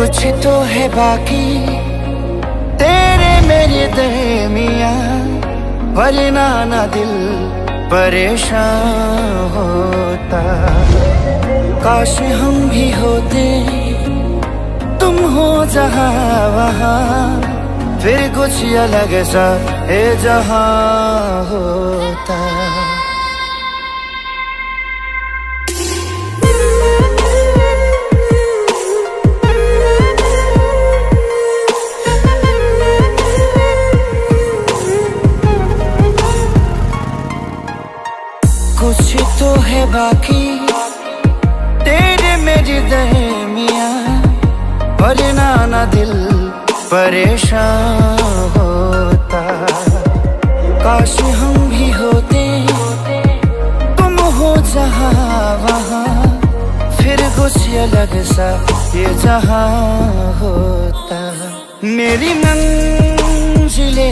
कुछ तो है बाकी तेरे मेरे दरमियाँ, वरना ना दिल परेशान होता। काश हम भी होते, तुम हो जहाँ वहाँ, फिर कुछ अलग सा ये जहाँ होता। कुछ तो है बाकी तेरे मेरे दरमियाँ, वरना ना दिल परेशान होता। काश हम भी होते, तुम हो जहाँ वहाँ, फिर कुछ अलग सा ये जहाँ होता। मेरी मंजिले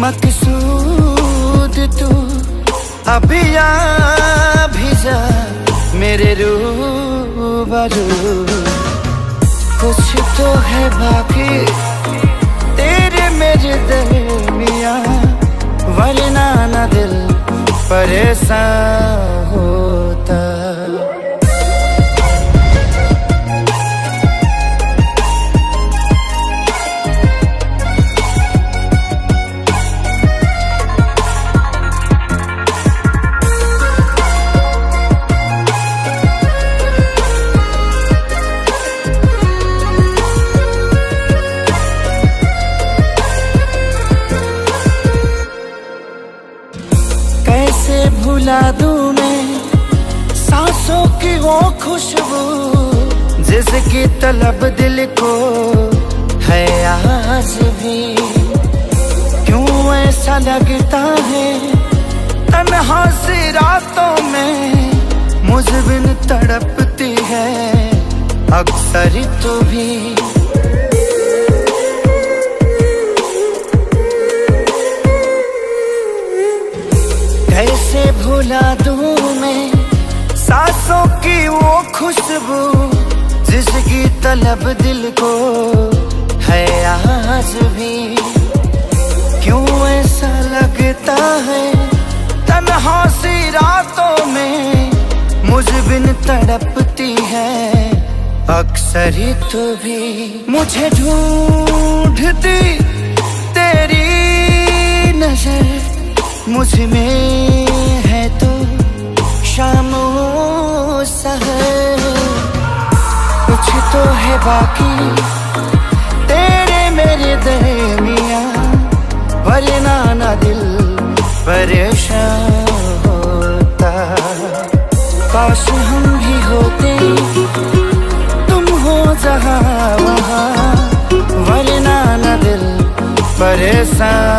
मकसूद तू, अभी आ भी जा मेरे रूबरू। कुछ तो है बाकी तेरे मेरे दरमियाँ, वरना ना दिल परेशान होता। भुला दूं मैं सांसों की वो खुशबू, जिसकी तलब दिल को है आज भी। क्यों ऐसा लगता है तन्हा सी रातों में, मुझ बिन तड़पती है अक्सर तू भी। कैसे भुला दूं मैं सांसों की वो खुशबू, जिसकी तलब दिल को है आज भी। क्यों ऐसा लगता है तन्हा सी रातों में, मुझ बिन तड़पती है अक्सर तू भी। मुझे ढूंढती तेरी नजर, मुझ में है तो शामो सहर। कुछ तो है बाकी तेरे मेरे दरमियाँ, वरना ना दिल परेशान होता। काश हम भी होते, तुम हो जहाँ वहाँ, वरना ना दिल परेशान